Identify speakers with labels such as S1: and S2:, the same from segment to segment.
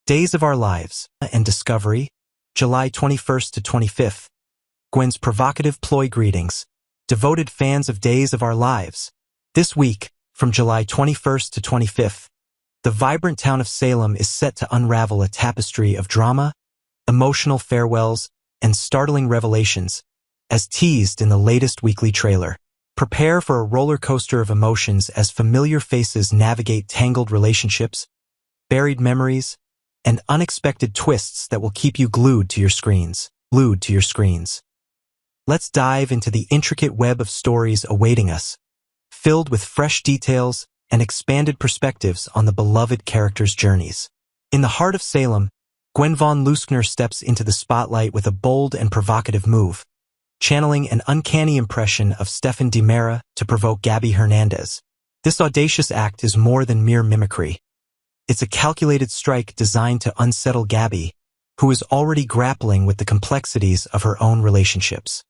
S1: Days of Our Lives and Discovery, July 21st to 25th. Gwen's provocative ploy greetings. Devoted fans of Days of Our Lives. This week, from July 21st to 25th, the vibrant town of Salem is set to unravel a tapestry of drama, emotional farewells, and startling revelations, as teased in the latest weekly trailer. Prepare for a roller coaster of emotions as familiar faces navigate tangled relationships, buried memories, and unexpected twists that will keep you glued to your screens. Let's dive into the intricate web of stories awaiting us, filled with fresh details and expanded perspectives on the beloved characters' journeys. In the heart of Salem, Gwen von Leuschner steps into the spotlight with a bold and provocative move, channeling an uncanny impression of Stefan DiMera to provoke Gabby Hernandez. This audacious act is more than mere mimicry. It's a calculated strike designed to unsettle Gabby, who is already grappling with the complexities of her own relationships.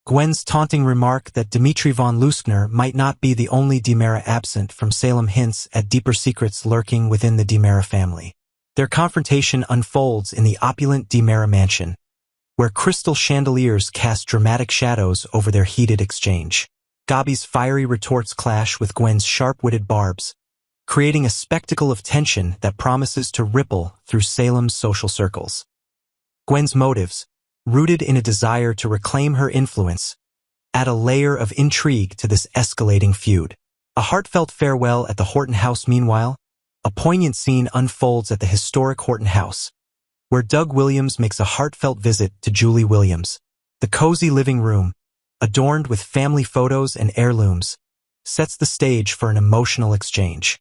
S1: Gwen's taunting remark that Dmitri von Leuschner might not be the only DiMera absent from Salem hints at deeper secrets lurking within the DiMera family. Their confrontation unfolds in the opulent DiMera mansion, where crystal chandeliers cast dramatic shadows over their heated exchange. Gabby's fiery retorts clash with Gwen's sharp-witted barbs, creating a spectacle of tension that promises to ripple through Salem's social circles. Gwen's motives, rooted in a desire to reclaim her influence, add a layer of intrigue to this escalating feud. A heartfelt farewell at the Horton house. Meanwhile, a poignant scene unfolds at the historic Horton house, where Doug Williams makes a heartfelt visit to Julie Williams. The cozy living room, adorned with family photos and heirlooms, sets the stage for an emotional exchange.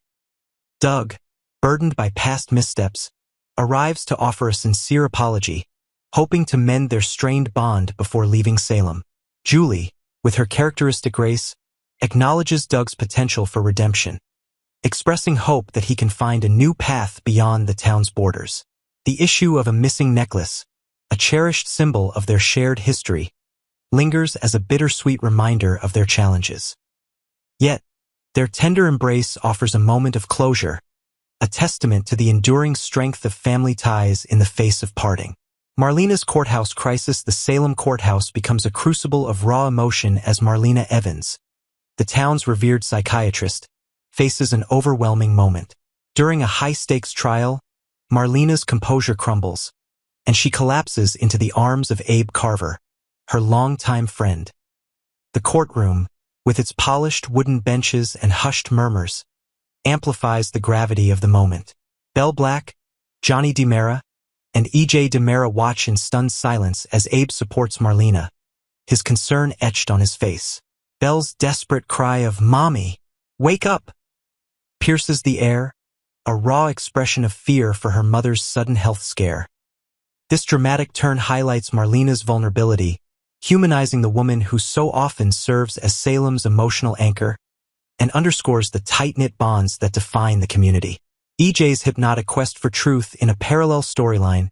S1: Doug, burdened by past missteps, arrives to offer a sincere apology, hoping to mend their strained bond before leaving Salem. Julie, with her characteristic grace, acknowledges Doug's potential for redemption, expressing hope that he can find a new path beyond the town's borders. The issue of a missing necklace, a cherished symbol of their shared history, lingers as a bittersweet reminder of their challenges. Yet, their tender embrace offers a moment of closure, a testament to the enduring strength of family ties in the face of parting. Marlena's courthouse crisis. The Salem courthouse becomes a crucible of raw emotion as Marina Evans, the town's revered psychiatrist, faces an overwhelming moment. During a high-stakes trial, Marlena's composure crumbles, and she collapses into the arms of Abe Carver, her longtime friend. The courtroom, with its polished wooden benches and hushed murmurs, amplifies the gravity of the moment. Bell Black, Johnny DiMera, and E.J. DiMera watch in stunned silence as Abe supports Marlena, his concern etched on his face. Bell's desperate cry of "Mommy, wake up!" pierces the air, a raw expression of fear for her mother's sudden health scare. This dramatic turn highlights Marlena's vulnerability, humanizing the woman who so often serves as Salem's emotional anchor, and underscores the tight-knit bonds that define the community. E.J.'s hypnotic quest for truth. In a parallel storyline,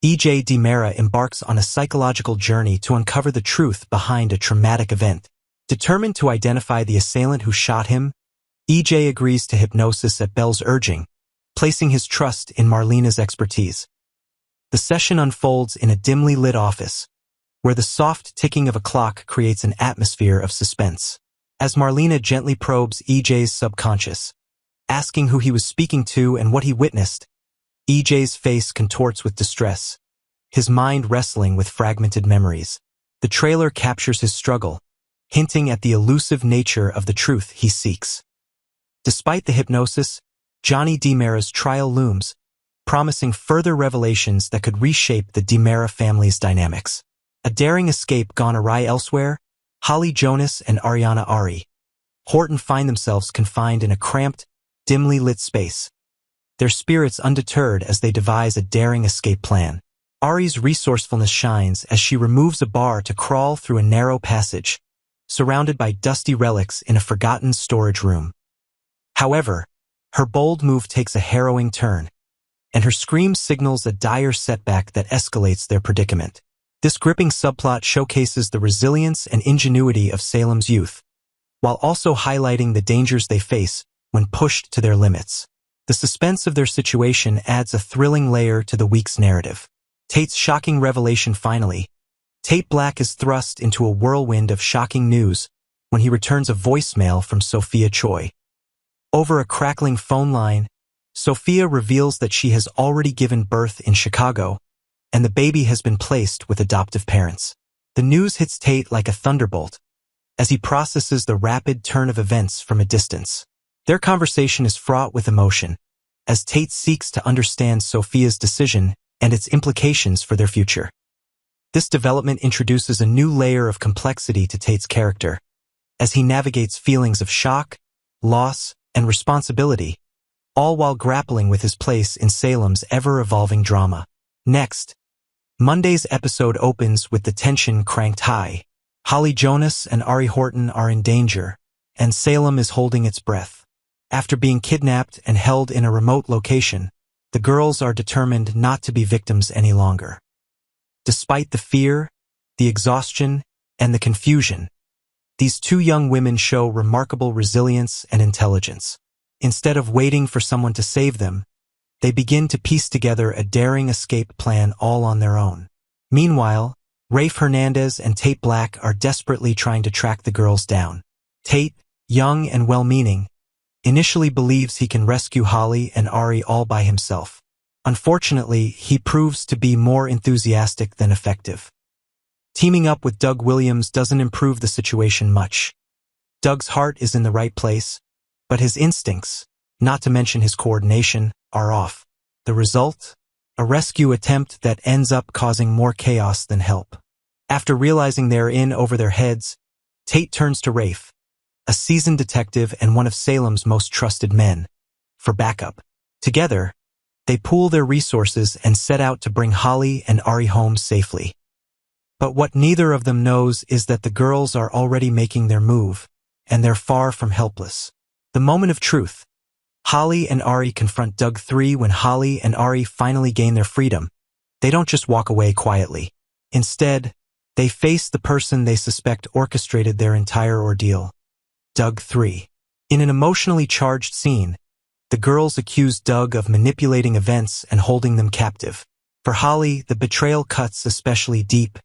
S1: E.J. DiMera embarks on a psychological journey to uncover the truth behind a traumatic event. Determined to identify the assailant who shot him, E.J. agrees to hypnosis at Bell's urging, placing his trust in Marlena's expertise. The session unfolds in a dimly lit office, where the soft ticking of a clock creates an atmosphere of suspense. As Marlena gently probes E.J.'s subconscious, asking who he was speaking to and what he witnessed, E.J.'s face contorts with distress, his mind wrestling with fragmented memories. The trailer captures his struggle, hinting at the elusive nature of the truth he seeks. Despite the hypnosis, Johnny DiMera's trial looms, promising further revelations that could reshape the DiMera family's dynamics. A daring escape gone awry elsewhere, Holly Jonas and Ariana Ari Horton find themselves confined in a cramped, dimly lit space, their spirits undeterred as they devise a daring escape plan. Ari's resourcefulness shines as she removes a bar to crawl through a narrow passage, surrounded by dusty relics in a forgotten storage room. However, her bold move takes a harrowing turn, and her scream signals a dire setback that escalates their predicament. This gripping subplot showcases the resilience and ingenuity of Salem's youth, while also highlighting the dangers they face when pushed to their limits. The suspense of their situation adds a thrilling layer to the week's narrative. Tate's shocking revelation finally. Tate Black is thrust into a whirlwind of shocking news when he returns a voicemail from Sophia Choi. Over a crackling phone line, Sophia reveals that she has already given birth in Chicago, and the baby has been placed with adoptive parents. The news hits Tate like a thunderbolt as he processes the rapid turn of events from a distance. Their conversation is fraught with emotion as Tate seeks to understand Sophia's decision and its implications for their future. This development introduces a new layer of complexity to Tate's character as he navigates feelings of shock, loss, and responsibility, all while grappling with his place in Salem's ever-evolving drama. Next, Monday's episode opens with the tension cranked high. Holly Jonas and Ari Horton are in danger, and Salem is holding its breath. After being kidnapped and held in a remote location, the girls are determined not to be victims any longer. Despite the fear, the exhaustion, and the confusion, these two young women show remarkable resilience and intelligence. Instead of waiting for someone to save them, they begin to piece together a daring escape plan all on their own. Meanwhile, Rafe Hernandez and Tate Black are desperately trying to track the girls down. Tate, young and well-meaning, initially believes he can rescue Holly and Ari all by himself. Unfortunately, he proves to be more enthusiastic than effective. Teaming up with Doug Williams doesn't improve the situation much. Doug's heart is in the right place, but his instincts, not to mention his coordination, are off. The result? A rescue attempt that ends up causing more chaos than help. After realizing they're in over their heads, Tate turns to Rafe, a seasoned detective and one of Salem's most trusted men, for backup. Together, they pool their resources and set out to bring Holly and Ari home safely. But what neither of them knows is that the girls are already making their move, and they're far from helpless. The moment of truth. Holly and Ari confront Doug 3 when Holly and Ari finally gain their freedom. They don't just walk away quietly. Instead, they face the person they suspect orchestrated their entire ordeal. Doug 3. In an emotionally charged scene, the girls accuse Doug of manipulating events and holding them captive. For Holly, the betrayal cuts especially deep,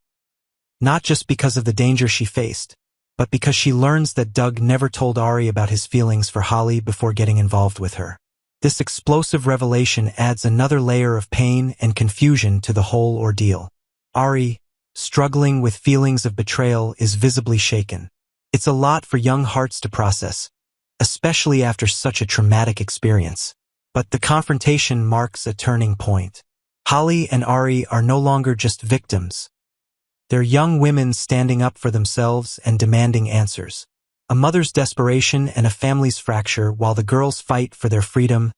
S1: not just because of the danger she faced, but because she learns that Doug never told Ari about his feelings for Holly before getting involved with her. This explosive revelation adds another layer of pain and confusion to the whole ordeal. Ari, struggling with feelings of betrayal, is visibly shaken. It's a lot for young hearts to process, especially after such a traumatic experience. But the confrontation marks a turning point. Holly and Ari are no longer just victims. They're young women standing up for themselves and demanding answers. A mother's desperation and a family's fracture while the girls fight for their freedom.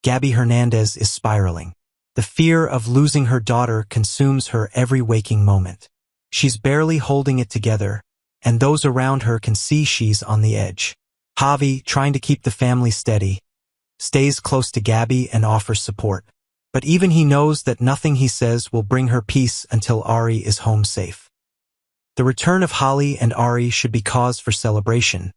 S1: Gabby Hernandez is spiraling. The fear of losing her daughter consumes her every waking moment. She's barely holding it together, and those around her can see she's on the edge. Javi, trying to keep the family steady, stays close to Gabby and offers support. But even he knows that nothing he says will bring her peace until Ari is home safe. The return of Holly and Ari should be cause for celebration,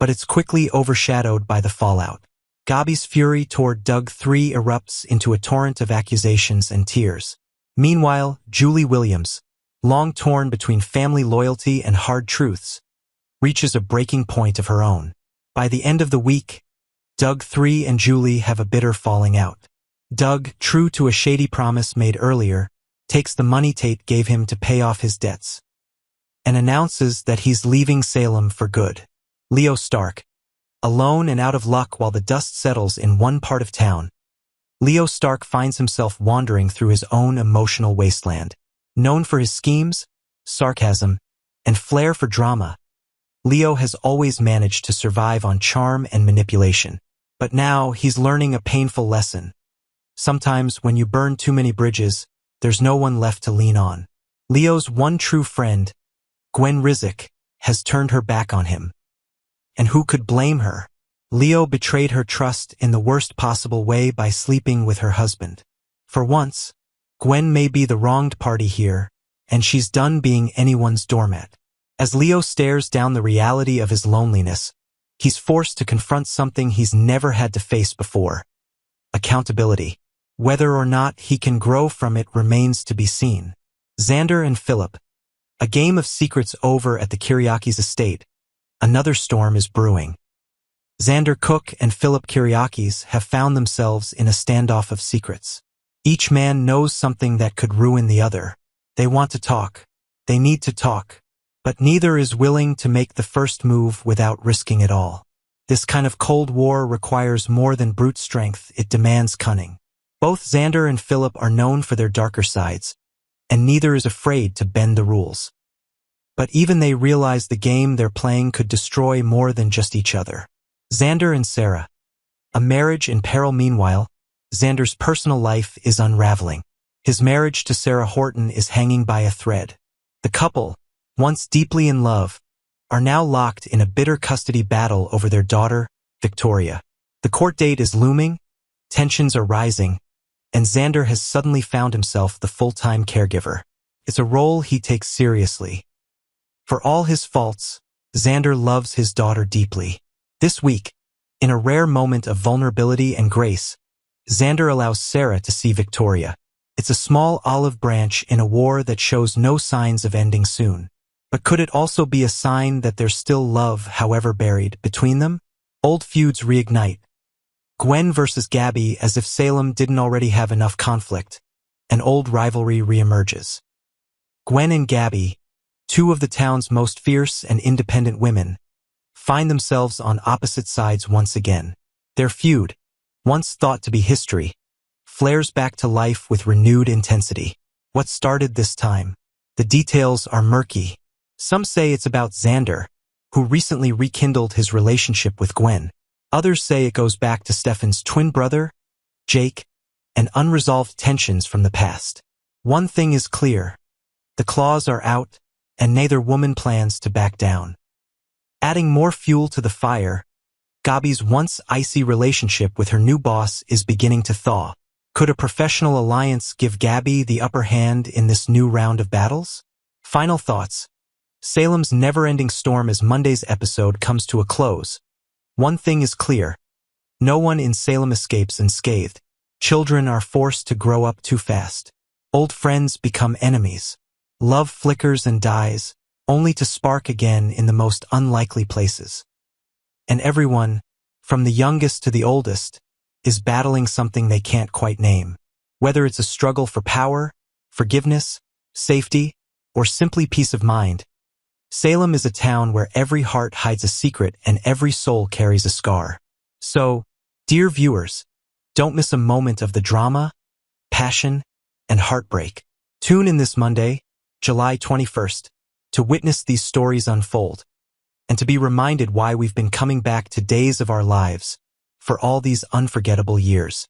S1: but it's quickly overshadowed by the fallout. Gabby's fury toward Doug 3 erupts into a torrent of accusations and tears. Meanwhile, Julie Williams, long torn between family loyalty and hard truths, reaches a breaking point of her own. By the end of the week, Doug 3 and Julie have a bitter falling out. Doug, true to a shady promise made earlier, takes the money Tate gave him to pay off his debts and announces that he's leaving Salem for good. Leo Stark, alone and out of luck while the dust settles in one part of town, Leo Stark finds himself wandering through his own emotional wasteland. Known for his schemes, sarcasm, and flair for drama, Leo has always managed to survive on charm and manipulation. But now he's learning a painful lesson. Sometimes when you burn too many bridges, there's no one left to lean on. Leo's one true friend, Gwen Rizek, has turned her back on him. And who could blame her? Leo betrayed her trust in the worst possible way by sleeping with her husband. For once, Gwen may be the wronged party here, and she's done being anyone's doormat. As Leo stares down the reality of his loneliness, he's forced to confront something he's never had to face before: accountability. Whether or not he can grow from it remains to be seen. Xander and Philip. A game of secrets over at the Kyriakis' estate. Another storm is brewing. Xander Cook and Philip Kyriakis have found themselves in a standoff of secrets. Each man knows something that could ruin the other. They want to talk. They need to talk. But neither is willing to make the first move without risking it all. This kind of Cold War requires more than brute strength, it demands cunning. Both Xander and Philip are known for their darker sides, and neither is afraid to bend the rules. But even they realize the game they're playing could destroy more than just each other. Xander and Sarah. A marriage in peril. Meanwhile, Xander's personal life is unraveling. His marriage to Sarah Horton is hanging by a thread. The couple, once deeply in love, are now locked in a bitter custody battle over their daughter, Victoria. The court date is looming, tensions are rising, and Xander has suddenly found himself the full-time caregiver. It's a role he takes seriously. For all his faults, Xander loves his daughter deeply. This week, in a rare moment of vulnerability and grace, Xander allows Sarah to see Victoria. It's a small olive branch in a war that shows no signs of ending soon. But could it also be a sign that there's still love, however buried, between them? Old feuds reignite. Gwen versus Gabby, as if Salem didn't already have enough conflict. An old rivalry reemerges. Gwen and Gabby, two of the town's most fierce and independent women, find themselves on opposite sides once again. Their feud, once thought to be history, flares back to life with renewed intensity. What started this time? The details are murky. Some say it's about Xander, who recently rekindled his relationship with Gwen. Others say it goes back to Stefan's twin brother, Jake, and unresolved tensions from the past. One thing is clear. The claws are out, and neither woman plans to back down. Adding more fuel to the fire, Gabby's once icy relationship with her new boss is beginning to thaw. Could a professional alliance give Gabby the upper hand in this new round of battles? Final thoughts. Salem's never-ending storm as Monday's episode comes to a close. One thing is clear. No one in Salem escapes unscathed. Children are forced to grow up too fast. Old friends become enemies. Love flickers and dies, only to spark again in the most unlikely places. And everyone, from the youngest to the oldest, is battling something they can't quite name. Whether it's a struggle for power, forgiveness, safety, or simply peace of mind, Salem is a town where every heart hides a secret and every soul carries a scar. So, dear viewers, don't miss a moment of the drama, passion, and heartbreak. Tune in this Monday, July 21st, to witness these stories unfold, and to be reminded why we've been coming back to days of our lives for all these unforgettable years.